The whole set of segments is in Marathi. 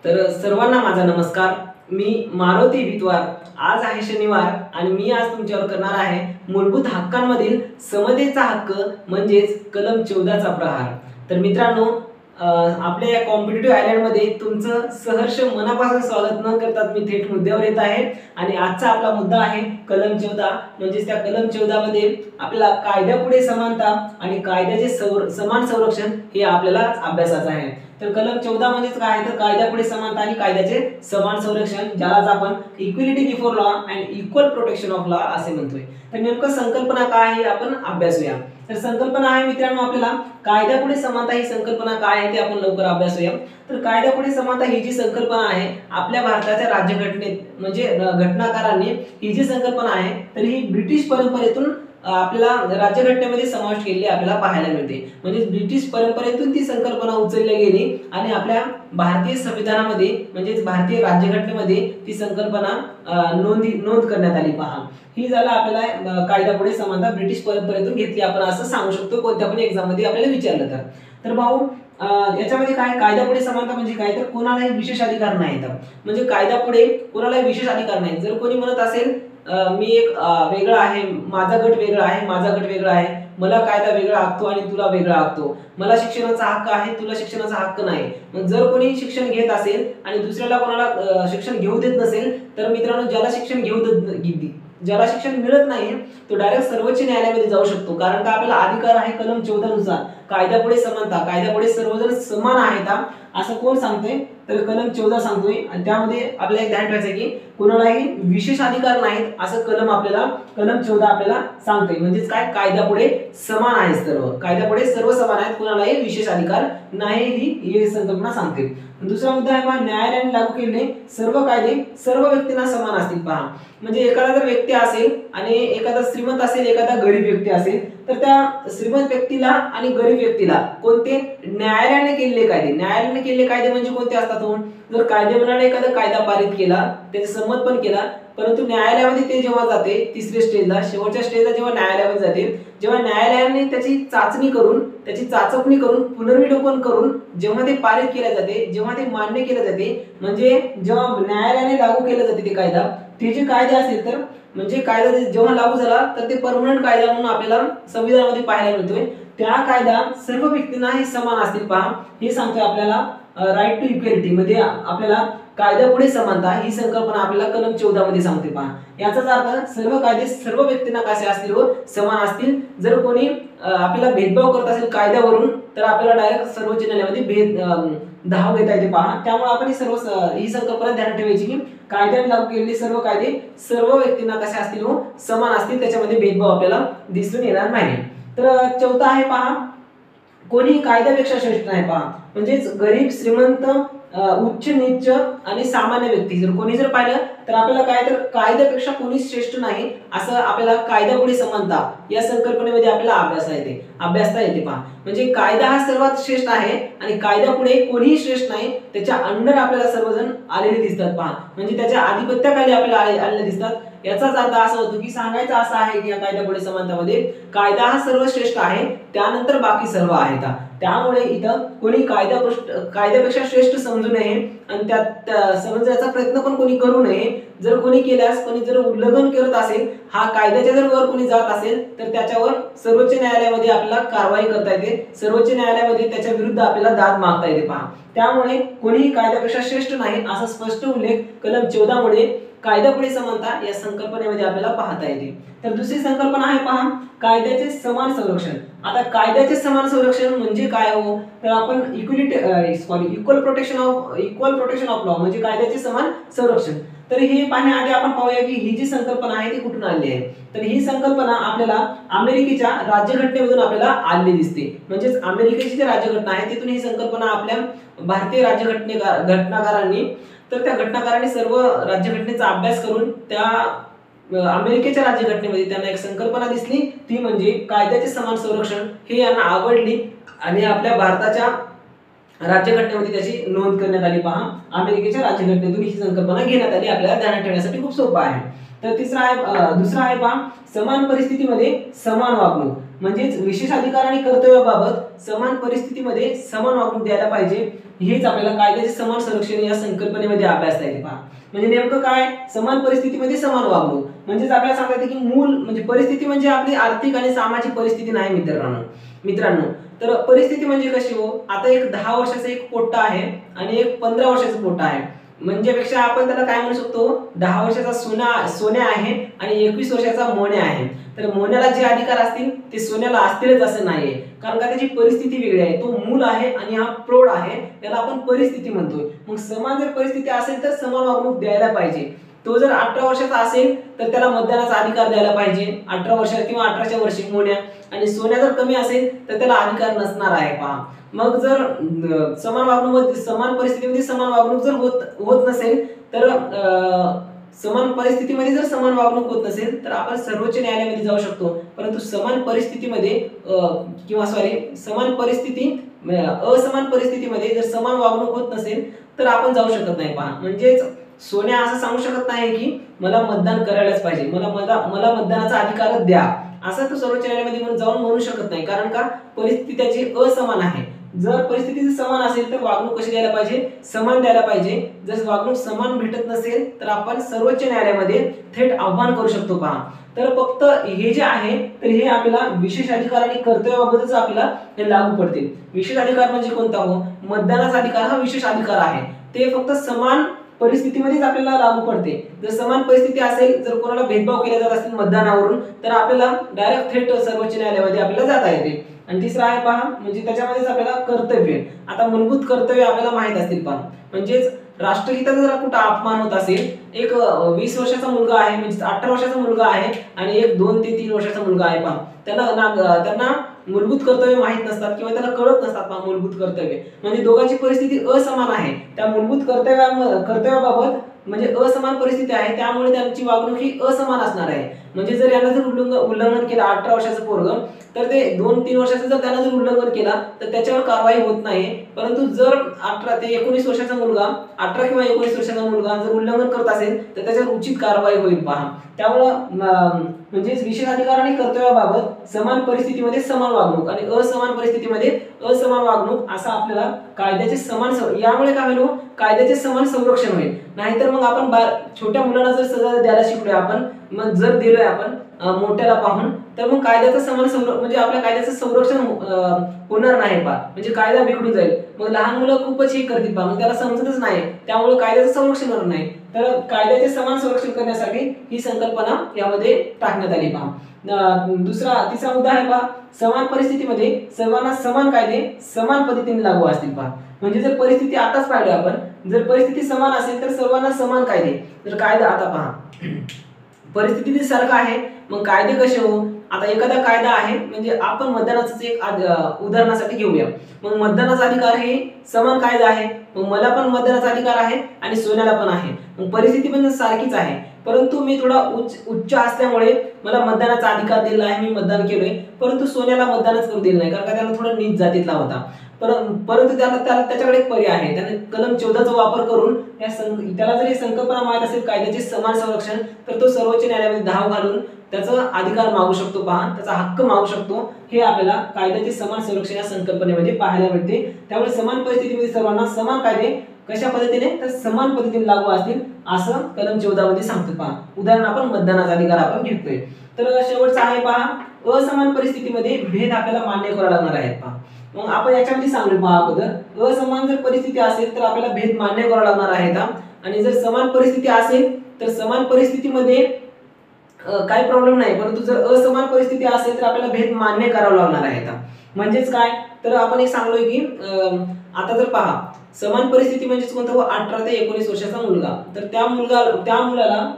तर सर्वांना माझा नमस्कार. मी मारुती विद्वार. आज आहे शनिवार आणि मी आज तुमच्यावर करणार आहे मूलभूत हक्कांमधील समतेचा हक्क म्हणजेच कलम 14 चा प्रहार. तर मित्रांनो, आपल्या या कॉम्पिटिटिव्ह आयलँडमध्ये तुमचं सहर्ष मनापासून स्वागत न करतात मी थेट मुद्द्यावर येत आहे आणि आजचा आपला मुद्दा आहे कलम 14. म्हणजेच त्या कलम 14 मध्ये आपल्याला कायद्यापुढे समानता आणि कायद्याचे समान संरक्षण हे आपल्याला अभ्यासाचं आहे. तर कलम 14 म्हणजेच काय आहे तर कायद्यापुढे समानता आणि कायद्याचे समान संरक्षण, ज्यालाच आपण equality before law and equal protection of law असे म्हणतोय. तर नेमकं संकल्पना काय आहे आपण अभ्यासूया. तर संकल्पना आहे मित्रांनो आपल्याला कायद्यापुढे समानता ही संकल्पना काय आहे ते आपण लवकर अभ्यासूया. तर कायद्यापुढे समानता ही जी संकल्पना आहे आपल्या भारताच्या राज्यघटनेत म्हणजे घटनाकारांनी ही जी संकल्पना आहे तर ही ब्रिटिश परंपरेतून आपल्याला राज्यघटनेमध्ये समाविष्ट केलेली आपल्याला पाहायला मिळते. म्हणजे ब्रिटिश परंपरेतून ती संकल्पना उचलली गेली आणि आपल्या भारतीय संविधानामध्ये म्हणजेच भारतीय राज्यघटनेमध्ये ती संकल्पना नोंद करण्यात आली. पहा, ही झाला आपल्याला कायद्यापुढे समानता ब्रिटिश परंपरेतून घेतली आपण असं सांगू शकतो कोणत्या पण एक्झाम मध्ये आपल्याला विचारलं तर भाऊ याच्यामध्ये काय कायद्यापुढे समानता म्हणजे काय तर कोणालाही विशेष अधिकार नाहीत. म्हणजे कायद्यापुढे कोणालाही विशेष अधिकार नाही. जर कोणी म्हणत असेल मी एक वेगळा आहे, माझा गट वेगळा आहे, माझा गट वेगळा आहे, मला कायदा वेगळा आखतो आणि तुला वेगळा आखतो, मला शिक्षणाचा हक्क आहे तुला शिक्षणाचा हक्क नाही. मग जर कोणी शिक्षण घेत असेल आणि दुसऱ्याला कोणाला शिक्षण घेऊ देत नसेल तर मित्रांनो ज्याला शिक्षण मिळत नाही तो डायरेक्ट सर्वोच्च न्यायालयामध्ये जाऊ शकतो. कारण का आपल्याला अधिकार आहे कलम 14 नुसार कायद्यापुढे समानता, कायद्यापुढे सर्वजण समान आहेत असं कोण सांगतोय तर कलम 14 सांगतोय. आणि त्यामध्ये आपल्याला एक ध्यान ठेवायचं की कोणालाही विशेष अधिकार नाहीत असं कलम 14 आपल्याला सांगतोय. म्हणजेच काय कायद्यापुढे समान आहे, सर्व कायद्यापुढे सर्व समान आहेत, कोणालाही विशेष अधिकार नाही ही संकल्पना सांगते. दुसरा मुद्दा आहे पहा, न्यायालयाने लागू केलेले सर्व कायदे सर्व व्यक्तींना समान असतील. पहा, म्हणजे एखादा जर व्यक्ती असेल आणि एखादा श्रीमंत असेल एखादा गरीब व्यक्ती असेल तर त्या श्रीमंत व्यक्तीला आणि गरीब व्यक्तीला कोणते न्यायालयाने केलेले कायदे म्हणजे कोणते असतात. जर कायदेमंडळाने एखादा कायदा पारित केला त्याचे संमत पण केला परंतु न्यायालयामध्ये ते जेव्हा जाते तिसऱ्या स्टेजला शेवटच्या स्टेजला जेव्हा न्यायालयामध्ये जाते जेव्हा न्यायालयाने त्याची चाचपणी करून पुनर्विलोकन करून जेव्हा ते पारित केले जाते जेव्हा ते मान्य केले जाते म्हणजे जेव्हा न्यायालयाने लागू केले जाते ते कायदा ते जे कायदे असेल तर म्हणजे कायदा जेव्हा लागू झाला तर ते परमनंट कायदा म्हणून आपल्याला संविधानामध्ये पाहायला मिळतोय. त्या कायदा सर्व व्यक्तींना हे समान असतील. पहा, हे सांगतोय आपल्याला राईट टू इक्वॅलिटी मध्ये आपल्याला कायद्यापुढे समानता ही संकल्पना आपल्याला कलम 14 मध्ये सांगते. पहा, याचाच अर्थ सर्व कायदे सर्व व्यक्तींना कसे असतील व समान असतील. जर कोणी आपल्याला भेदभाव करत असेल कायद्यावरून तर आपल्याला डायरेक्ट सर्वोच्च न्यायालयामध्ये धाव घेता येते. पहा, त्यामुळे आपण ही संकल्पना ध्यानात ठेवायची की कायद्याने लागू केलेले सर्व कायदे सर्व व्यक्तींना कसे असतील व समान असतील, त्याच्यामध्ये भेदभाव आपल्याला दिसून येणार नाही. तर 14 आहे पहा, कोणी कायद्यापेक्षा श्रेष्ठ नाही. पहा, म्हणजेच गरीब श्रीमंत उच्च नीच आणि सामान्य व्यक्ती जर कोणी जर पाहिलं तर आपल्याला काय तर कायद्यापेक्षा कोणी श्रेष्ठ नाही असं आपल्याला कायद्यापुढे समानता या संकल्पनेमध्ये आपल्याला अभ्यासता येते. पहा, म्हणजे कायदा हा सर्वात श्रेष्ठ आहे आणि कायद्यापुढे कोणीही श्रेष्ठ नाही, त्याच्या अंडर आपल्याला सर्वजण आलेले दिसतात. पहा, म्हणजे त्याच्या आधिपत्याखाली आपल्याला आलेले दिसतात. याचाच अर्थ असा होतो की सांगायचं असं आहे की या कायद्यापुढे समानतामध्ये कायदा हा सर्वश्रेष्ठ आहे त्यानंतर बाकी सर्व आहेत. त्यामुळे इथं कोणी कायद्यापेक्षा श्रेष्ठ समजू नये आणि त्यात समजण्याचा प्रयत्न पण कोणी करू नये. जर कोणी केल्यास कोणी जर उल्लंघन करत असेल हा कायद्याच्या जर वर कोणी जात असेल तर त्याच्यावर सर्वोच्च न्यायालयामध्ये आपल्याला कारवाई करता येते. सर्वोच्च न्यायालयामध्ये त्याच्या विरुद्ध आपल्याला दाद मागता येते. पहा, त्यामुळे कोणीही कायद्यापेक्षा श्रेष्ठ नाही असा स्पष्ट उल्लेख कलम 14 मध्ये कायद्यापुढे समानता या संकल्पनेमध्ये आपल्याला पाहता येते. तर दुसरी संकल्पना आहे पहा, कायद्याचे समान संरक्षण. आता कायद्याचे समान संरक्षण म्हणजे काय हो तर आपण इक्वल प्रोटेक्शन ऑफ लॉ म्हणजे कायद्याचे समान संरक्षण. तर हे पाहण्याआधी आपण पाहूया की ही जी संकल्पना आहे ती कुठून आली आहे. तर ही संकल्पना आपल्याला अमेरिकेच्या राज्यघटनेमधून आपल्याला आलेली दिसते. म्हणजेच अमेरिकेची जी राज्यघटना आहे तिथून ही संकल्पना आपल्या भारतीय घटनाकारांनी सर्व राज्यघटनेचा अभ्यास करून त्या अमेरिकेच्या राज्यघटनेमध्ये त्यांना एक संकल्पना दिसली ती म्हणजे कायद्याचे समान संरक्षण. हे यांना आवडली आणि आपल्या भारताच्या राज्यघटनेमध्ये त्याची नोंद करण्यात आली. पहा, अमेरिकेच्या राज्यघटनेतून ही संकल्पना घेण्यात आली. आपल्याला ध्यानात ठेवण्यासाठी खूप सोपं आहे. तर दुसरा आहे पहा, समान परिस्थितीमध्ये समान वागणूक. म्हणजेच विशेष अधिकार आणि कर्तव्याबाबत समान परिस्थितीमध्ये समान वागणूक द्यायला पाहिजे, हेच आपल्याला कायद्याचे समान संरक्षण या संकल्पनेमध्ये अभ्यासता येते पहा. म्हणजे नेमकं काय, समान परिस्थितीमध्ये समान वागणूक म्हणजेच आपल्याला सांगता येते की मूल म्हणजे परिस्थिती म्हणजे आपली आर्थिक आणि सामाजिक परिस्थिती नाही मित्रांनो. तर परिस्थिती म्हणजे कशी हो, आता एक 10 वर्षाचा एक पोट्टा आहे आणि एक 15 वर्षाचा पोट्टा आहे. म्हणजेपेक्षा आपण त्याला काय म्हणू शकतो, 10 वर्षाचा सोन्या आहे आणि 21 वर्षाचा मोन्या आहे. तर मोन्याला जे अधिकार असतील ते सोन्याला असतीलच असं नाहीये, कारण का त्याची परिस्थिती वेगळी आहे. तो मूल आहे आणि हा प्रौढ आहे, त्याला आपण परिस्थिती म्हणतोय. मग समान जर परिस्थिती असेल तर समान वागणूक द्यायला पाहिजे. तो जर 18 वर्षाचा असेल तर त्याला मतदानाचा अधिकार द्यायला पाहिजे, 18 वर्ष किंवा 18च्या वर्षी मोन्या. आणि सोन्या जर कमी असेल तर त्याला अधिकार नसणार आहे पहा. मग जर समान परिस्थितीमध्ये समान वागणूक जर होत नसेल तर समान परिस्थितीमध्ये जर समान वागणूक होत नसेल तर आपण सर्वोच्च न्यायालयामध्ये जाऊ शकतो. परंतु समान परिस्थितीमध्ये असमान परिस्थितीमध्ये जर समान वागणूक होत नसेल तर आपण जाऊ शकत नाही पहा. म्हणजेच सोन्या असं सांगू शकत नाही की मला मतदान करायलाच पाहिजे, मला मतदानाचा अधिकार द्या, असं तो सर्वोच्च न्यायालयामध्ये जाऊन म्हणू शकत नाही, कारण का परिस्थिती त्याची असमान आहे. जर परिस्थिती समान असेल तर वागणूक कशी द्यायला पाहिजे, समान द्यायला पाहिजे. जर वागणूक समान भेटत नसेल तर आपण सर्वोच्च न्यायालयामध्ये थेट आव्हान करू शकतो पहा. तर फक्त हे जे आहे तर हे आपल्याला विशेष अधिकार आणि कर्तव्याबाबतच आपल्याला हे लागू पडते. विशेष अधिकार म्हणजे कोणता हो, मतदानाचा अधिकार हा विशेष अधिकार आहे. ते फक्त समान परिस्थितीमध्येच आपल्याला लागू पडते. जर समान परिस्थिती असेल, जर कोणाला भेदभाव केला जात असेल मतदानावरून, तर आपल्याला डायरेक्ट थेट सर्वोच्च न्यायालयामध्ये आपल्याला जाता येते. आणि तिसरा आहे पहा, म्हणजे त्याच्यामध्येच आपल्याला कर्तव्य. आता मूलभूत कर्तव्य आपल्याला माहित असतील पहा. म्हणजेच राष्ट्रहिताचा जर कुठं अपमान होत असेल, एक 20 वर्षाचा मुलगा आहे, म्हणजे 18 वर्षाचा मुलगा आहे आणि एक 2 ते 3 वर्षाचा मुलगा आहे पहा, त्यांना मूलभूत कर्तव्य माहित नसतात किंवा त्याला कळत नसतात पहा मूलभूत कर्तव्य. म्हणजे दोघांची परिस्थिती असमान आहे. त्या मूलभूत कर्तव्याबाबत म्हणजे असमान परिस्थिती आहे, त्यामुळे त्यांची वागणूक ही असमान असणार आहे. म्हणजे जर यांना जर उल्लंघन केलं 18 वर्षाचं पोरग, तर ते 2-3 वर्षाचं जर त्यानं जर उल्लंघन केला तर त्याच्यावर कारवाई होत नाही. परंतु जर 18 ते 19 वर्षाचा मुलगा, 18 किंवा 19 वर्षाचा मुलगा जर उल्लंघन करत असेल तर त्याच्यावर उचित कारवाई होईल पहा. त्यामुळं म्हणजे विशेष अधिकार आणि कर्तव्याबाबत समान परिस्थितीमध्ये समान वागणूक आणि असमान परिस्थितीमध्ये असमान वागणूक, असा आपल्याला कायद्याचे यामुळे काय होईल, कायद्याचे समान संरक्षण होईल. नाहीतर मग आपण छोट्या मुलांना जर सजा द्यायला शिकलोय आपण, मग जर दिलोय आपण मोठ्याला पाहून, तर मग कायद्याचं समान म्हणजे आपल्या कायद्याचं संरक्षण होणार नाही पहा. म्हणजे कायदा बिघडून जाईल. मग लहान मुलं खूपच हे करतील पहा, मग त्याला समजतच नाही, त्यामुळे कायद्याचं संरक्षण होणार नाही. तर कायद्याचे समान संरक्षण करण्यासाठी ही संकल्पना यामध्ये टाकण्यात आली पहा. तिसरा मुद्दा आहे पहा, समान परिस्थितीमध्ये सर्वांना समान कायदे समान पद्धतीने लागू असतील पहा. म्हणजे जर परिस्थिती आताच पाहिली आपण, जर परिस्थिती समान असेल तर सर्वांना समान कायदे. जर कायदा आता पहा परिस्थिती सारखं आहे, मग कायदे कसे हो, आता एखादा कायदा आहे, म्हणजे आपण मतदानाचं एक उदाहरणासाठी घेऊया. मग मतदानाचा अधिकार हे समान कायदा आहे, मग मला पण मतदानाचा अधिकार आहे आणि सोन्याला पण आहे. मग परिस्थिती पण सारखीच आहे, परंतु मी थोडा उच्च असल्यामुळे मला मतदानाचा अधिकार दिला आहे, मी मतदान केलोय. परंतु सोन्याला मतदानच करू दिलं नाही, कारण का त्याला थोडा नीच जातीतला होता. परंतु त्याच्याकडे एक पर्याय आहे. त्याने कलम 14चा वापर करून त्याला जर ही संकल्पना माहित असेल कायद्याचे समान संरक्षण, तर तो सर्वोच्च न्यायालयामध्ये धाव घालून त्याचा अधिकार मागू शकतो पहा, त्याचा हक्क मागू शकतो. हे आपल्याला कायद्याचे समान संरक्षण या संकल्पनेमध्ये पाहायला मिळते. त्यामुळे समान परिस्थितीमध्ये सर्वांना समान कायदे कशा पद्धतीने, तर समान पद्धतीने लागू असतील, असं कलम 14 मध्ये सांगतो पहा. उदाहरण आपण मतदानाचा अधिकार आपण घेतोय. तर शेवटचा आहे पहा, असमान परिस्थितीमध्ये भेद आपल्याला मान्य करावे लागणार आहेत पहा. मग आपण याच्यामध्ये सांगू पहा अगोदर, असमान जर परिस्थिती असेल तर आपल्याला भेद मान्य करावा लागणार आहेत. आणि जर समान परिस्थिती असेल तर समान परिस्थितीमध्ये काही प्रॉब्लेम नाही, परंतु जर असमान परिस्थिती असेल तर आपल्याला भेद मान्य करावा लागणार आहे. म्हणजेच काय, तर आपण एक सांगलोय की आता जर पहा समान परिस्थिती म्हणजेच कोणतं, 18 ते 19 वर्षाचा मुलगा, तर त्या मुलाला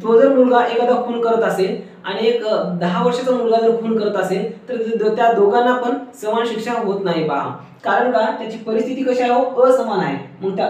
तो जर मुलगा एखादा खून करत असेल आणि एक 10 वर्षाचा मुलगा जर खून करत असेल तर त्या दोघांना पण समान शिक्षा होत नाही पहा. कारण का, त्याची परिस्थिती कशी आहे, असमान आहे. मग त्या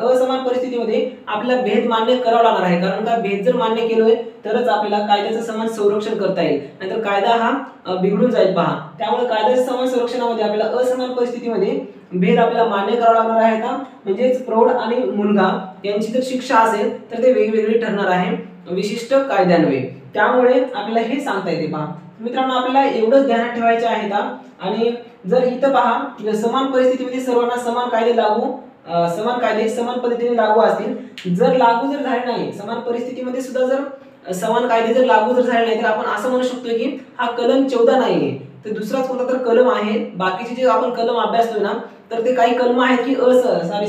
असमान परिस्थितीमध्ये आपल्याला भेद मान्य करावा लागणार आहे, कारण का भेद जर मान्य केलोय तरच आपल्याला कायद्याचं समान संरक्षण करता येईल, नाहीतर कायदा हा बिघडून जाईल पहा. त्यामुळे कायद्याच्या समान संरक्षणामध्ये आपल्याला असमान परिस्थितीमध्ये भेद आपल्याला मान्य करावा लागणार आहे. म्हणजेच प्रौढ आणि मुलगा यांची जर शिक्षा असेल तर ते वेगवेगळी ठरणार आहे विशिष्ट कायद्यान्वये. त्यामुळे आपल्याला हे सांगता येते पहा, मित्रांनो आपल्याला एवढंच ध्यानात ठेवायचे आहे का, आणि जर इथं पहा समान परिस्थितीमध्ये सर्वांना समान कायदे लागू समान कायदे समान पद्धतीने लागू असतील, जर लागू जर झाले नाही समान परिस्थितीमध्ये सुद्धा जर समान कायदे जर लागू जर झाले नाही तर आपण असं म्हणू शकतो की हा कलम 14 नाहीये, तर दुसराच कोणता तर कलम आहे. बाकीचे जे आपण कलम अभ्यासतोय ना, तर ते काही कलम आहेत की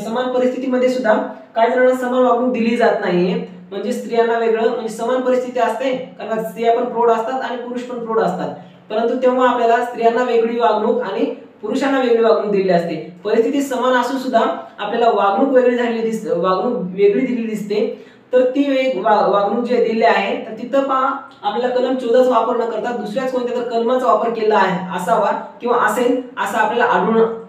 समान परिस्थितीमध्ये सुद्धा काही जणांना समान वागणूक दिली जात नाहीये. म्हणजे स्त्रियांना वेगळं म्हणजे समान परिस्थिती असते, कारण स्त्रिया पण प्रौढ असतात आणि पुरुष पण प्रौढ असतात, परंतु तेव्हा आपल्याला स्त्रियांना वेगळी वागणूक आणि पुरुषांना वेगळी वागणूक दिलेली असते. परिस्थिती समान असून सुद्धा आपल्याला वागणूक वेगळी दिलेली दिसते. तर ती वागणूक जी दिलेली आहे तर तिथं पहा आपल्याला कलम 14 वापर न करता दुसऱ्याच कोणत्या तर कलमाचा वापर केला आहे असावा किंवा असेल असं आपल्याला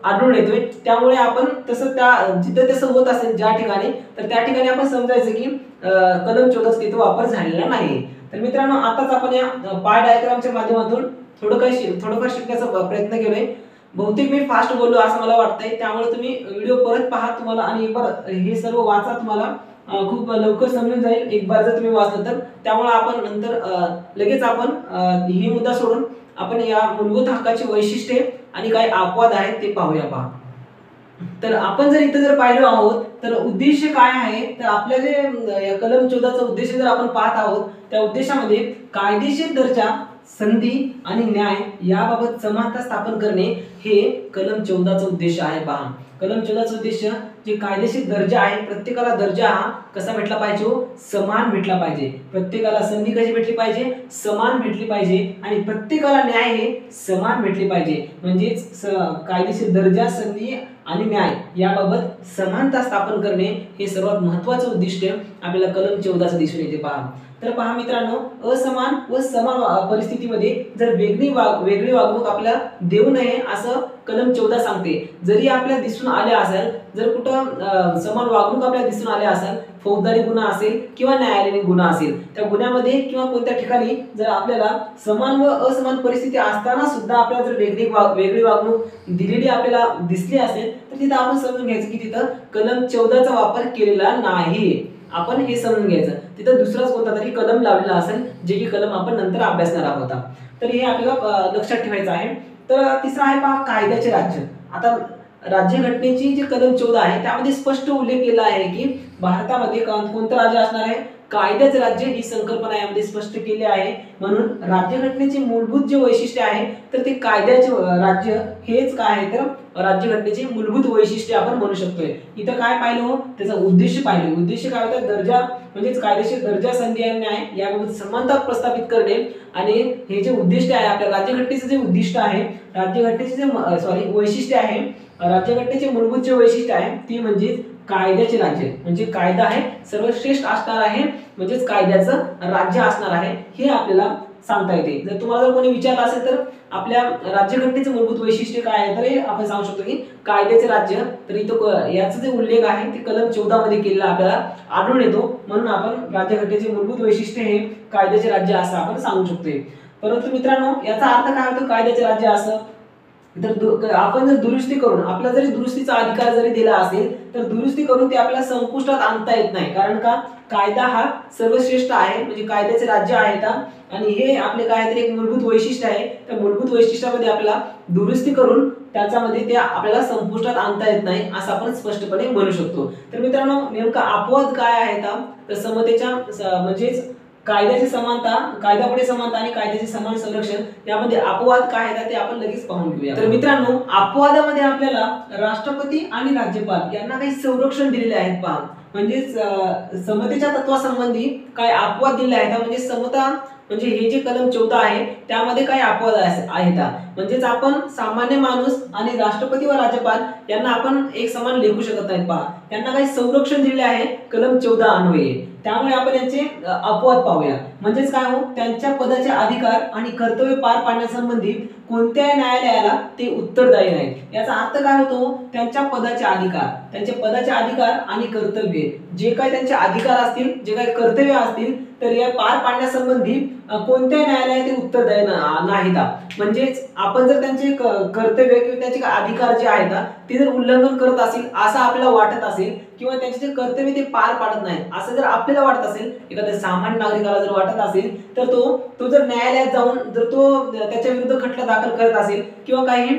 आढळून येतोय. त्यामुळे आपण तसं त्या जिथं तसं होत असेल ज्या ठिकाणी, तर त्या ठिकाणी आपण समजायचं की कलम 14 तिथं वापर झालेला नाही. तर मित्रांनो आताच आपण या पाय डायग्रामच्या माध्यमातून थोडंफार शिकण्याचा प्रयत्न केलोय. बहुतेक मी फास्ट बोललो असं मला वाटतंय, त्यामुळे तुम्ही व्हिडिओ परत पहा तुम्हाला आणि एक बार हे सर्व वाचा, तुम्हाला खूप लवकर समजून जाईल एक बार जर तुम्ही वाचलं तर. त्यामुळे आपण नंतर लगेच आपण ही मुद्दा सोडून आपण या मूलभूत हक्काची वैशिष्ट्ये आणि काही अपवाद आहेत ते पाहूया. पहा, तर आपण जर इथं जर पाहिलो आहोत तर उद्देश काय आहे, तर आपल्या जे या कलम 14 चा उद्देश जर आपण पाहत आहोत, त्या उद्देशामध्ये कायदेशीर दर्जा, संधी आणि न्याय याबाबत समानता स्थापन करणे हे कलम 14 चा उद्देश आहे. पहा, कलम 14 चा उद्देश जे कायदेशीर दर्जा आहे, प्रत्येकाला दर्जा हा कसा भेटला पाहिजे, समान भेटला पाहिजे. प्रत्येकाला संधी कशी भेटली पाहिजे, समान भेटली पाहिजे, आणि प्रत्येकाला न्याय हे समान भेटले पाहिजे. म्हणजेच कायदेशीर दर्जा, संधी आणि न्याय याबाबत समानता स्थापन करणे हे सर्वात महत्त्वाचं उद्दिष्ट आपल्याला कलम 14 चं दिसून येते. पहा, तर पहा मित्रांनो, असमान व समान परिस्थितीमध्ये जर वेगळी वागणूक आपल्याला देऊ नये असं कलम 14 सांगते. जरी आपल्याला दिसून आले असेल, जर कुठं समान वागणूक आपल्याला दिसून आले असेल, फौजदारी गुन्हा असेल किंवा न्यायालयीन गुन्हा असेल, त्या गुन्ह्यामध्ये किंवा कोणत्या ठिकाणी जर आपल्याला समान व असमान परिस्थिती असताना सुद्धा आपल्याला जर वेगळी वागणूक दिलेली आपल्याला दिसली असेल, तर तिथं आपण समजून घ्यायचं की तिथं कलम 14 चा वापर केलेला नाही. आपण हे समजून घ्यायचं, तिथं दुसराच कोणता तरी कलम लावलेला असेल, जे की कलम आपण नंतर अभ्यासणार आहोत. तर हे आपल्याला लक्षात ठेवायचं आहे. तर तिसरा आहे पहा, कायद्याचे राज्य. आता राज्यघटनेची जी कलम 14 आहे त्यामध्ये स्पष्ट उल्लेख केला आहे की भारतामध्ये कोणतं राज्य असणार आहे, कायद्याचे राज्य ही संकल्पना यामध्ये स्पष्ट केली आहे. म्हणून राज्यघटनेचे मूलभूत जे वैशिष्ट्य आहे तर ते कायद्याचे राज्य हेच काय आहे, तर राज्यघटनेचे मूलभूत वैशिष्ट्य आपण म्हणू शकतोय. इथं काय पाहिलं, त्याचा उद्देश पाहिलं. उद्देश काय होता, दर्जा म्हणजेच कायदेशीर दर्जा, संधी आणि न्याय याबाबत समानता प्रस्थापित करणे. आणि हे जे उद्दिष्ट आहे आपल्या राज्यघटनेचे जे उद्दिष्ट आहे, राज्यघटनेचे जे वैशिष्ट्य आहे, राज्यघटनेचे मूलभूत जे वैशिष्ट्य आहे ती म्हणजे कायद्याचे राज्य, म्हणजे कायदा आहे सर्वश्रेष्ठ असणार आहे, म्हणजेच कायद्याचं राज्य असणार आहे, हे आपल्याला सांगता येते. जर तुम्हाला जर कोणी विचारलं असेल तर आपल्या राज्यघटनेचं मूलभूत वैशिष्ट्य काय आहे, तर आपण सांगू शकतो की कायद्याचे राज्य. तर इथं याचा जे उल्लेख आहे ते कलम 14 मध्ये केलेला आपल्याला आढळून येतो. म्हणून आपण राज्यघटनेचे मूलभूत वैशिष्ट्य हे कायद्याचे राज्य असं आपण सांगू शकतोय. परंतु मित्रांनो, याचा अर्थ काय होतो कायद्याचे राज्य असं, तर आपण जर दुरुस्ती करून आपल्याला जरी दुरुस्तीचा अधिकार जरी दिला असेल तर दुरुस्ती करून ते आपल्याला संपुष्टात आणता येत नाही. कारण का, कायदा हा सर्वश्रेष्ठ आहे, म्हणजे कायद्याचे राज्य आहे आणि हे आपले काहीतरी एक मूलभूत वैशिष्ट्य आहे. त्या मूलभूत वैशिष्ट्यामध्ये आपल्याला दुरुस्ती करून त्याच्यामध्ये ते आपल्याला संपुष्टात आणता येत नाही असं आपण स्पष्टपणे म्हणू शकतो. तर मित्रांनो, नेमका अपवाद काय आहे, तर समतेच्या म्हणजेच कायद्याची समानता, कायद्यापुढे समानता आणि कायद्याचे समान संरक्षण यामध्ये अपवाद काय आहे ते आपण लगेच पाहून घेऊया. तर मित्रांनो, अपवादामध्ये आपल्याला राष्ट्रपती आणि राज्यपाल यांना काही संरक्षण दिलेले आहेत. पहा, म्हणजेच समतेच्या तत्वासंबंधी काय अपवाद दिले आहेत. म्हणजे समता म्हणजे हे जे कलम 14 आहे त्यामध्ये काही अपवाद आहेत. म्हणजेच आपण सामान्य माणूस आणि राष्ट्रपती व राज्यपाल यांना आपण एक समान लेखू शकत नाहीत. पहा, त्यांना काही संरक्षण दिले आहे कलम 14 अन्वये. त्यामुळे आपण यांचे अपवाद पाहूया. म्हणजेच काय हो, त्यांच्या पदाचे अधिकार आणि कर्तव्य पार पाडण्यासंबंधी कोणत्याही न्यायालयाला ते उत्तरदायी नाहीत. याचा अर्थ काय होतो, त्यांचे पदाचे अधिकार आणि कर्तव्य जे काही त्यांचे अधिकार असतील, जे काही कर्तव्य असतील, तर या पार पाडण्यासंबंधी कोणत्याही न्यायालयात ते उत्तरदायी नाहीत. म्हणजेच आपण जर त्यांचे कर्तव्य किंवा त्यांचे अधिकार जे आहेत ते जर उल्लंघन करत असेल असं आपल्याला वाटत असेल किंवा त्यांचे जे कर्तव्य ते पार पाडत नाहीत असं जर आपल्याला वाटत असेल, एखाद्या सामान्य नागरिकाला जर वाटत असेल, तर तो जर न्यायालयात जाऊन जर तो त्याच्या विरुद्ध खटला दाखल करत असेल किंवा काही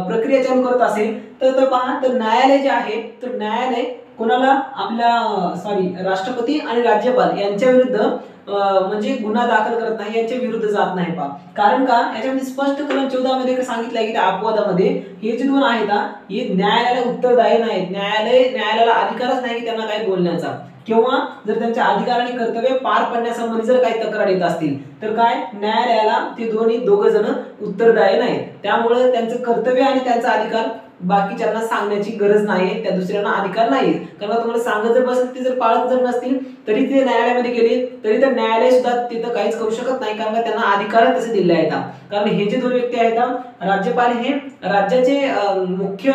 प्रक्रिया चालू करत असेल, तर पहा, तर न्यायालय जे आहे, तर न्यायालय कोणाला, आपल्या राष्ट्रपती आणि राज्यपाल यांच्या विरुद्ध म्हणजे गुन्हा दाखल करत नाही, यांच्या विरुद्ध जात नाही पहा. कारण का, याच्यामध्ये स्पष्ट कलम 14 मध्ये सांगितलंय की त्या अपवादामध्ये हे जे दोन आहेत हे न्यायालयाला उत्तरदायी नाहीत. न्यायालयाला अधिकारच नाही की त्यांना काही बोलण्याचा, किंवा जर त्यांच्या अधिकार आणि कर्तव्य पार पाडण्यासंबंधी जर काही तक्रार येत असतील तर काय, न्यायालयाला ते दोघ जण उत्तरदायी नाहीत. त्यामुळे त्यांचं कर्तव्य आणि त्यांचा अधिकार बाकीच्यांना सांगण्याची गरज नाही, त्या दुसऱ्यांना अधिकार नाही. कारण तुम्हाला सांगत जर बसेल, ते जर पाळत जर नसतील तरी ते न्यायालयामध्ये गेले तरी तर न्यायालय सुद्धा तिथं काहीच करू शकत नाही, कारण त्यांना अधिकार तसे दिले आहेत. कारण हे जे दोन व्यक्ती आहेत, राज्यपाल हे राज्याचे मुख्य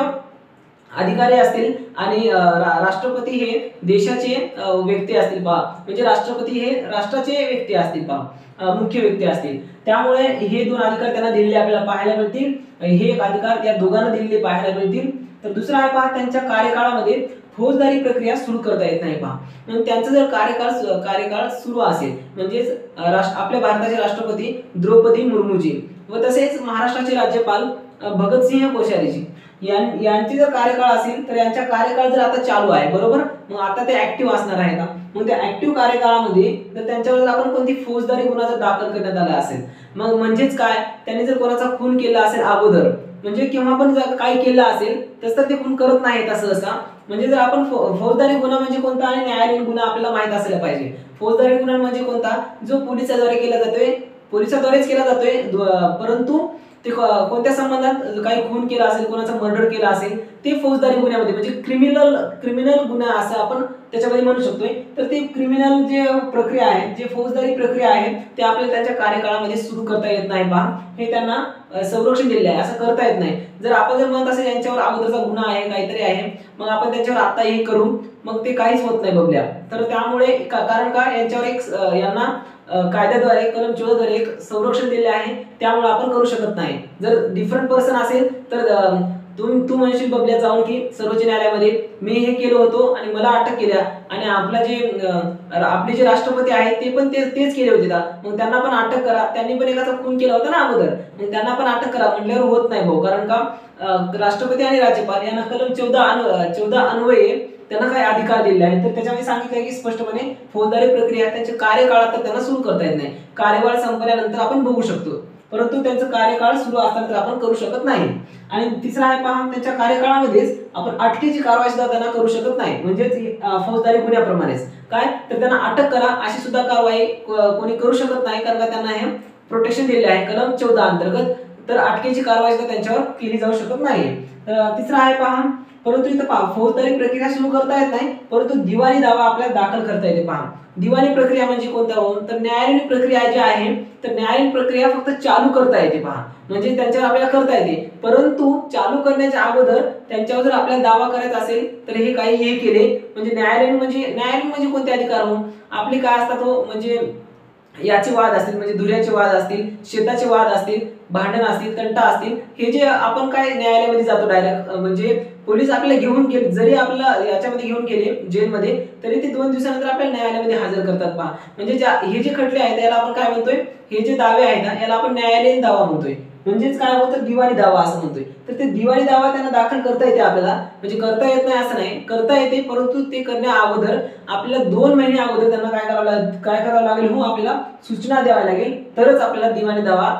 अधिकारी असतील आणि राष्ट्रपती हे देशाचे व्यक्ती असतील पहा, म्हणजे राष्ट्रपती हे राष्ट्राचे व्यक्ती असतील पहा, मुख्य व्यक्ती असतील. त्यामुळे हे दोन अधिकार त्यांना दिलेले आपल्याला पाहायला मिळतील. हे एक अधिकार त्या दोघांना दिलेले पाहायला मिळतील. तर दुसरा आहे पहा, त्यांच्या कार्यकाळामध्ये फौजदारी प्रक्रिया सुरू करता येत नाही पहा. म्हणजे त्यांचा जर कार्यकाळ सुरू असेल, म्हणजेच आपल्या भारताचे राष्ट्रपती द्रौपदी मुर्मूजी व तसेच महाराष्ट्राचे राज्यपाल भगतसिंह कोश्यारीजी यांची जर कार्यकाळ असेल, तर यांचा कार्यकाळ जर आता चालू आहे, बरोबर, मग आता ते ऍक्टिव्ह असणार आहेत. मग त्या ऍक्टिव्ह कार्यकाळामध्ये जर त्यांच्यावर जर आपण कोणती फौजदारी गुन्हा जर दाखल करण्यात आला असेल, मग म्हणजेच काय, त्यांनी जर कोणाचा खून केला असेल अगोदर, म्हणजे केव्हा पण जर काय केलं असेल तर ते खून करत नाहीत असं. म्हणजे जर आपण फौजदारी गुन्हा म्हणजे कोणता आणि न्यायालयीन गुन्हा आपल्याला माहित असला पाहिजे. फौजदारी गुन्हा म्हणजे कोणता, जो पोलिसाद्वारे केला जातोय, पोलिसाद्वारेच केला जातोय, परंतु ते कोणत्या संबंधात काही खून केला असेल, कोणाचा मर्डर केला असेल, ते फौजदारी गुन्ह्यामध्ये म्हणजे क्रिमिनल गुन्हा असं आपण त्याच्यामध्ये म्हणू शकतोय. तर ते क्रिमिनल जे प्रक्रिया आहे, जे फौजदारी प्रक्रिया आहे, ते आपल्याला त्यांच्या कार्यकाळामध्ये सुरू करता येत नाही पहा. हे त्यांना संरक्षण दिलेलं आहे, असं करता येत नाही. जर आपण जर म्हणत असेल यांच्यावर अगोदरचा गुन्हा आहे, काहीतरी आहे, मग आपण त्यांच्यावर आता हे करू, मग ते काहीच होत नाही बबल्या. तर त्यामुळे कारण का, यांच्यावर यांना कायद्याद्वारे कलम 14 द्वारे एक संरक्षण दिले आहे, त्यामुळे आपण करू शकत नाही. जर डिफरंट पर्सन असेल तर तू म्हणशील बबल्या जाऊन की सर्वोच्च न्यायालयामध्ये मी हे केलं होतो आणि मला अटक केल्या, आणि आपले जे राष्ट्रपती आहेत ते पण तेच केले होते, मग त्यांना पण अटक करा, त्यांनी पण एकाचा खून केला होता ना अगोदर, मग त्यांना पण अटक करा म्हटल्यावर होत नाही भाऊ. कारण का, राष्ट्रपती आणि राज्यपाल यांना कलम 14 अन्वये त्यांना काही अधिकार दिले आहेत. तर त्याच्यामध्ये सांगितलं की स्पष्टपणे फौजदारी प्रक्रिया त्यांच्या कार्यकाळात तर त्यांना सुरू करता येत नाही. कार्यकाळ संपल्यानंतर आपण बघू शकतो, परंतु त्यांचा कार्यकाळ सुरू असताना तर आपण करू शकत नाही. आणि तिसरा आहे पहा, त्यांच्या कार्यकाळामध्येच आपण अटकेची कारवाई सुद्धा त्यांना करू शकत नाही. म्हणजेच फौजदारी गुन्ह्याप्रमाणेच काय, तर त्यांना अटक करा अशी सुद्धा कारवाई कोणी करू शकत नाही, कारण का त्यांना हे प्रोटेक्शन दिले आहे कलम 14 अंतर्गत. तर अटकेची कारवाई सुद्धा त्यांच्यावर केली जाऊ शकत नाही. तिसरा आहे पहा, परंतु इथं पहा, फौजदारी प्रक्रिया सुरू करता येत नाही, परंतु दिवाणी दावा आपल्याला दाखल करता येते पहा. दिवाणी प्रक्रिया म्हणजे कोणता हो, तर न्यायालयीन प्रक्रिया जी आहे, तर न्यायालयीन प्रक्रिया फक्त चालू करता येते पहा, म्हणजे त्यांच्यावर आपल्याला करता येते. परंतु चालू करण्याच्या अगोदर त्यांच्यावर जर आपल्याला दावा करायचा असेल तर हे काही हे केले, म्हणजे न्यायालयीन म्हणजे कोणते अधिकार हो, आपले काय असतात हो, म्हणजे याचे वाद असतील, म्हणजे धुऱ्याचे वाद असतील, शेताचे वाद असतील, भांडण असतील, तंटा असतील, हे जे आपण काय न्यायालयामध्ये जातो डायरेक्ट, म्हणजे पोलीस आपल्याला घेऊन गेले, जरी आपल्याला याच्यामध्ये घेऊन गेले जेलमध्ये, तरी ते 2 दिवसानंतर आपल्याला न्यायालयामध्ये हजर करतात पहा. म्हणजे हे जे खटले आहेत याला आपण काय म्हणतोय, हे जे दावे आहेत याला आपण न्यायालयीन दावा म्हणतोय. म्हणजेच काय होतं, दिवाणी दावा असं म्हणतोय. तर ते दिवाणी दावा त्यांना दाखल करता येते आपल्याला, म्हणजे करता येत नाही असं नाही, करता येते, परंतु ते करण्या अगोदर आपल्याला 2 महिने अगोदर त्यांना काय करावं लागेल हो, आपल्याला सूचना द्यावी लागेल, तरच आपल्याला दिवाणी दावा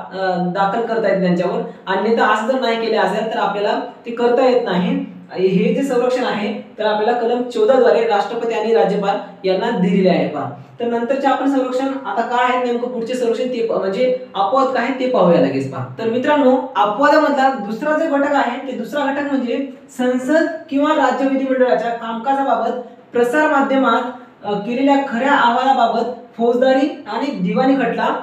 दाखल करता येते त्यांच्यावर. अन्यथा असं जर नाही केले असेल तर आपल्याला ते करता येत नाही. हे जे संरक्षण आहे तर आपल्याला कलम 14 द्वारे राष्ट्रपती आणि राज्यपाल यांना दिलेले आहे पहा. तर नंतरचे आपण संरक्षण आता काय आहे, नेमकं पुढचे संरक्षण ते म्हणजे अपवाद काय ते पाहूया लगेच पहा. तर मित्रांनो, अपवादामधला दुसरा जो घटक आहे, ते दुसरा घटक म्हणजे संसद किंवा राज्य विधिमंडळाच्या कामकाजाबाबत प्रसार माध्यमात केलेल्या खऱ्या अहवालाबाबत फौजदारी आणि दिवाणी खटला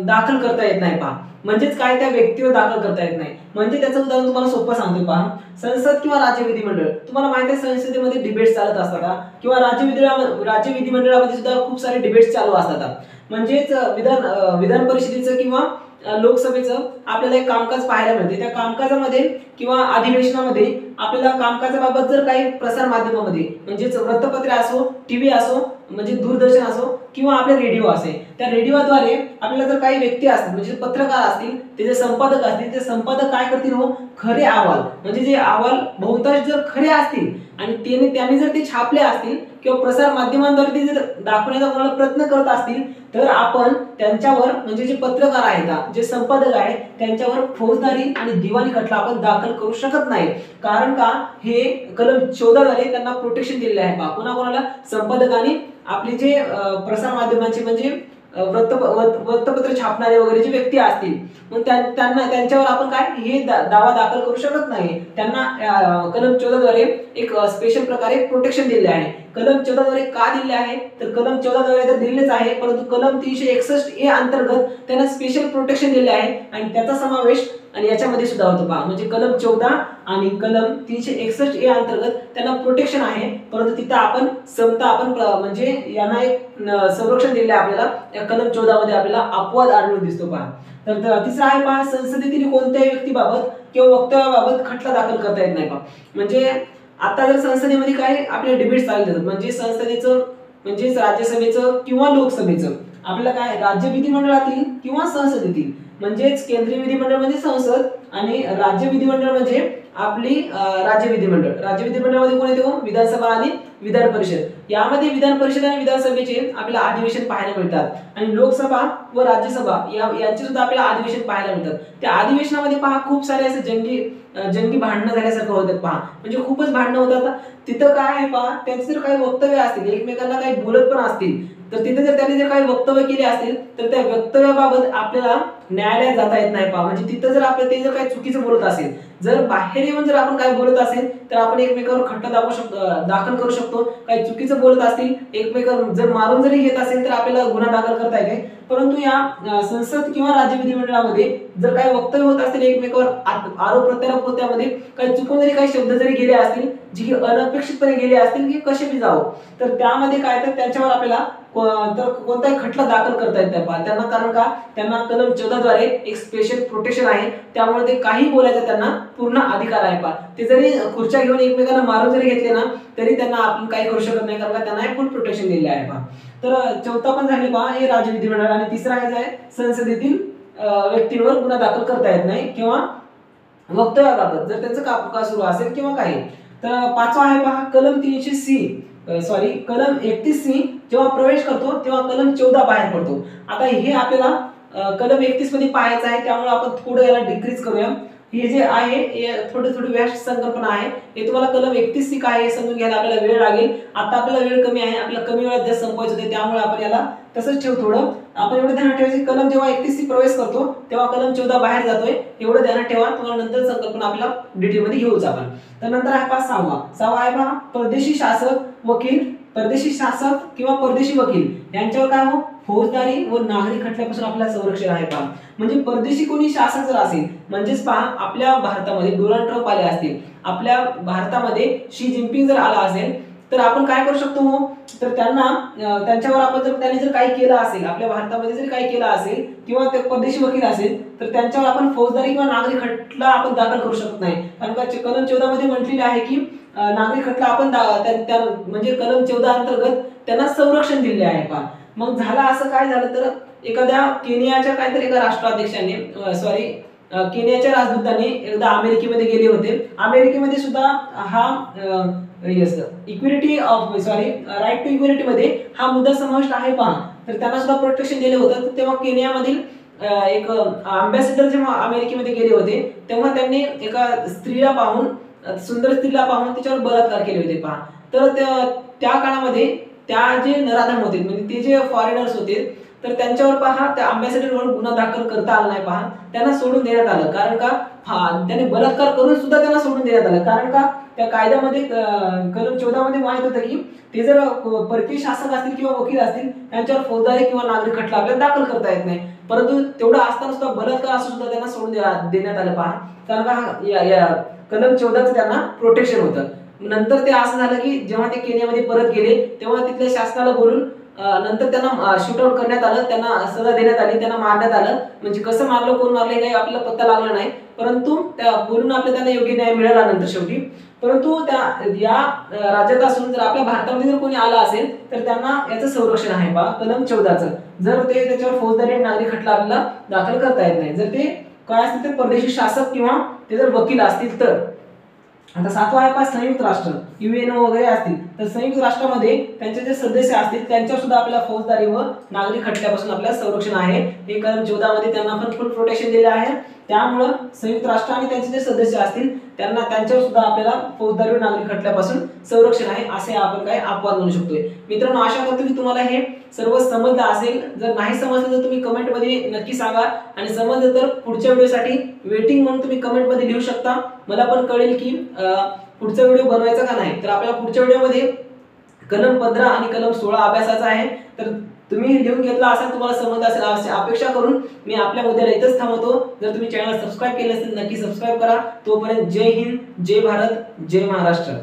दाखल करता येत नाही पहा. म्हणजेच काय, त्या व्यक्तीवर दाखल करता येत नाही. म्हणजे त्याचं उदाहरण तुम्हाला सोपं सांगतो पहा. संसद किंवा राज्य विधिमंडळ, तुम्हाला माहिती आहे संसदेमध्ये डिबेट्स चालत असतात, किंवा राज्य विधिमंडळामध्ये सुद्धा खूप सारे डिबेट्स चालू असतात. म्हणजेच विधान परिषदेचं किंवा लोकसभेचं आपल्याला एक कामकाज पाहायला मिळते. त्या कामकाजामध्ये किंवा अधिवेशनामध्ये आपल्याला कामकाजाबाबत जर काही प्रसार माध्यमामध्ये म्हणजेच वृत्तपत्रे असो, टीव्ही असो, म्हणजे दूरदर्शन असो किंवा आपले रेडिओ असेल, त्या रेडिओद्वारे आपल्याला जर काही व्यक्ती असतील म्हणजे पत्रकार असतील, ते जे संपादक असतील, ते संपादक काय करतील हो, खरे अहवाल म्हणजे जे अहवाल बहुतांश जर खरे असतील आणि त्यांनी जर ते छापले असतील किंवा प्रसार माध्यमांद्वारे ते जर दाखवण्याचा कोणाला प्रयत्न करत असतील, तर आपण त्यांच्यावर म्हणजे जे पत्रकार आहेत, जे संपादक आहेत, त्यांच्यावर फौजदारी आणि दिवाणी खटला आपण दाखल करू शकत नाही. कारण का, हे कलम 14 द्वारे त्यांना प्रोटेक्शन दिलेले आहे. कोणाकोणाला, संपादकांनी आपले जे प्रसार माध्यमांचे म्हणजे वृत्तपत्र छापणारे वगैरे जे व्यक्ती असतील, मग त्यांना त्यांच्यावर आपण काय हे दावा दाखल करू शकत नाही. त्यांना कलम 14 द्वारे एक स्पेशल प्रकारे प्रोटेक्शन दिले आहे. कलम 14 द्वारे का दिले आहे, तर कलम 14 द्वारे तर दिलेच आहे, परंतु कलम 361 अंतर्गत त्यांना स्पेशल प्रोटेक्शन दिले आहे आणि त्याचा समावेश आणि याच्यामध्ये सुद्धा होतो पहा. म्हणजे कलम 14 आणि कलम 361 अंतर्गत त्यांना प्रोटेक्शन आहे, परंतु तिथं आपण समता आपण म्हणजे यांना एक संरक्षण दिले आपल्याला त्या कलम 14 मध्ये आपल्याला अपवाद आढळून दिसतो पहा. तर तिसरा आहे पहा, संसदेतील कोणत्याही व्यक्तीबाबत किंवा वक्तव्याबाबत खटला दाखल करता येत नाही पहा. म्हणजे आता जर संसदेमध्ये काय आपले डिबेट चालले जातात, म्हणजे संसदेचं म्हणजे राज्यसभेचं किंवा लोकसभेचं आपल्याला काय राज्य विधिमंडळातील किंवा संसदेतील म्हणजेच केंद्रीय विधिमंडळ म्हणजे संसद आणि राज्य विधिमंडळ म्हणजे आपली राज्य विधिमंडळ. राज्य विधिमंडळामध्ये कोण येतो, विधानसभा आणि विधान परिषद. यामध्ये विधान परिषद आणि विधानसभेचे आपल्याला अधिवेशन पाहायला मिळतात आणि लोकसभा व राज्यसभा यांचे सुद्धा आपल्याला अधिवेशन पाहायला मिळतात. त्या अधिवेशनामध्ये पहा खूप सारे असे जंगी भांडणं झाल्यासारखं होतात पहा, म्हणजे खूपच भांडणं होतात. तिथं काय आहे पहा, त्यांचे जर काही वक्तव्य असतील, एकमेकांना काही बोलत पण असतील, तर तिथे जर त्यांनी जर काही वक्तव्य केले असतील, तर त्या वक्तव्याबाबत आपल्याला न्यायालयात जाता येत नाही पहा. म्हणजे तिथं जर आपलं ते जर काही चुकीचं बोलत असेल, जर बाहेर येऊन जर आपण काय बोलत असेल, तर आपण एकमेकांवर खटला दाखल करू शकतो. काही चुकीचं बोलत असतील, एकमेकांवर जर मारून जरी घेत असेल, तर आपल्याला गुन्हा दाखल करता येते. परंतु या संसद किंवा राज्य विधिमंडळामध्ये जर काही वक्तव्य होत असतील, एकमेकांवर आरोप प्रत्यारोप होत, त्यामध्ये काही चुकून जरी काही शब्द जरी गेले असतील, जे अनपेक्षितपणे गेले असतील की कसे बी जावो, तर त्यामध्ये काय तर त्यांच्यावर आपल्याला तर कोणताही खटला दाखल करता येत नाही पहा त्यांना. कारण का, त्यांना कलम 14 द्वारे एक स्पेशल प्रोटेक्शन आहे, त्यामुळे ते काही बोलायचं त्यांना पूर्ण अधिकार आहे पहा. ते जरी खुर्च्या घेऊन एकमेकांना मारून जरी घेतले ना, तरी त्यांना आपण काही करू शकत नाही, कारण का त्यांना फुल प्रोटेक्शन दिले आहे पहा. तर चौथा पण झाले पहा हे राज्य विधिमंडळ आणि तिसरा आहे संसदेतील व्यक्तींवर गुन्हा दाखल करता येत नाही किंवा वक्तव्याबाबत जर त्यांचं का सुरू असेल किंवा काही. तर पाचवा आहे पहा कलम 31C जेव्हा प्रवेश करतो तेव्हा कलम 14 बाहेर पडतो. आता हे आपल्याला कलम 31 मध्ये पाहायचं आहे, त्यामुळे आपण थोडं याला डिक्रीज करूया. हे जे आहे हे थोडी व्यास्ट संकल्पना आहे, हे तुम्हाला कलम 31C काय हे समजून घ्यायला आपल्याला वेळ लागेल. आता आपल्याला वेळ कमी आहे, आपल्याला कमी वेळात जास्त संपवायचं होते, त्यामुळे आपण याला तसंच ठेवू. थोडं आपण एवढं ध्यानात ठेवायचं, कलम जेव्हा 31C प्रवेश करतो तेव्हा कलम 14 बाहेर जातोय, एवढं ध्यानात ठेवा. तुम्हाला नंतर संकल्पना आपल्याला डिटेल मध्ये घेऊच आपण. तर नंतर आहे पहा सहावा आहे पहा परदेशी शासक वकील, परदेशी शासक किंवा परदेशी वकील यांच्यावर काय हो फौजदारी व नागरी खटल्यापासून आपल्याला संरक्षण आहे पहा. म्हणजे परदेशी कोणी शासक जर असेल, म्हणजेच पहा आपल्या भारतामध्ये डोनाल्ड ट्रम्प आले असतील, आपल्या भारतामध्ये शी जिनपिंग जर आला असेल, तर आपण काय करू शकतो हो, तर त्यांच्यावर आपण जर त्यांनी जर काही केलं असेल, आपल्या भारतामध्ये जर काही केलं असेल किंवा ते परदेशी वकील असेल, तर त्यांच्यावर आपण फौजदारी किंवा नागरी खटला आपण दाखल करू शकत नाही. कारण का कलम 14 मध्ये म्हटलेले आहे की नागरी खटला आपण म्हणजे कलम 14 अंतर्गत त्यांना संरक्षण दिले आहे पहा. मग झालं असं काय झालं, तर एखाद्या केनियाच्या काहीतरी एका राष्ट्राध्यक्षाने केनियाच्या राजदूतांनी एकदा अमेरिकेमध्ये गेले होते. अमेरिकेमध्ये सुद्धा हा equality of right to equality मध्ये हा मुद्दा समाविष्ट आहे पहा. तर त्यांना सुद्धा प्रोटेक्शन दिले होतं. तेव्हा केनियामधील एक अँबॅसेडर जेव्हा अमेरिकेमध्ये गेले होते, तेव्हा त्यांनी एका स्त्रीला पाहून, सुंदर स्त्रीला पाहून तिच्यावर बलात्कार केले होते पहा. तर त्या काळामध्ये त्या जे नराधम होते, म्हणजे ते जे फॉरेनर्स होते, तर त्यांच्यावर पहा त्या अँबॅसेडरवर गुन्हा दाखल करता आला नाही पहा. त्यांना सोडून देण्यात आलं. कारण का, त्यांनी बलात्कार करून सुद्धा त्यांना सोडून देण्यात आलं. कारण का, त्या कायद्यामध्ये कलम 14 मध्ये माहित होतं की ते जर परकीय शासक असतील किंवा वकील असतील, त्यांच्यावर फौजदारी किंवा नागरी खटला आपल्याला दाखल करता येत नाही. परंतु तेवढं असताना सुद्धा बलात्कार असं सुद्धा त्यांना सोडून देण्यात आलं पहा. कारण का या कलम 14चं त्यांना प्रोटेक्शन होतं. नंतर ते असं झालं की जेव्हा ते केनियामध्ये परत गेले, तेव्हा तिथल्या शासनाला बोलून नंतर त्यांना शूटआउट करण्यात आलं, त्यांना सजा देण्यात आली, त्यांना मारण्यात आलं. म्हणजे कसं मारलं, कोण मारले काही आपल्याला पत्ता लागला नाही, परंतु त्या बोलून आपल्याला त्यांना योग्य न्याय मिळाला नंतर शेवटी. परंतु त्या या राज्यात असून जर आपल्या भारतामध्ये जर कोणी आला असेल तर त्यांना याचं संरक्षण आहे बा कलम 14चं. जर ते त्याच्यावर फौजदारी नागरिक खटला आपल्याला दाखल करता येत नाही. जर ते काय असतील तर परदेशी शासक किंवा ते जर वकील असतील तर. आता 7वा आहे पहा संयुक्त राष्ट्र, UNO वगैरे असतील तर संयुक्त राष्ट्रामध्ये त्यांचे जे सदस्य असतील त्यांच्यावर सुद्धा आपल्याला फौजदारी व नागरिक खटल्यापासून आपल्याला संरक्षण आहे. हे कलम 14 मध्ये त्यांना पण फुल प्रोटेक्शन दिले आहे. त्यामुळे संयुक्त राष्ट्र आणि त्यांचे जे सदस्य असतील त्यांना त्यांच्यावर सुद्धा आपल्याला फौजदारी व नागरिक खटल्यापासून संरक्षण आहे, असे आपण काय अपवाद म्हणू शकतोय. मित्रांनो, आशा करतो की तुम्हाला हे सर्व समजलं असेल. जर नाही समजलं तर तुम्ही कमेंट मध्ये नक्की सांगा, आणि समजलं तर पुढच्या व्हिडिओसाठी वेटिंग म्हणून तुम्ही कमेंट मध्ये लिहू शकता. मला पण कळेल की पुढचा व्हिडिओ बनवायचा का नाही. तर आपल्याला पुढच्या व्हिडिओमध्ये कलम 15 आणि कलम 16 अभ्यासाचा आहे. तर तुम्ही लिहून घेतला असेल, तुम्हाला समजलं असेल अशी अपेक्षा करून मी आपल्या मुद्द्याला इथंच थांबवतो. जर तुम्ही चॅनल सबस्क्राईब केलं असेल नक्की सबस्क्राईब करा. तोपर्यंत जय हिंद, जय भारत, जय महाराष्ट्र.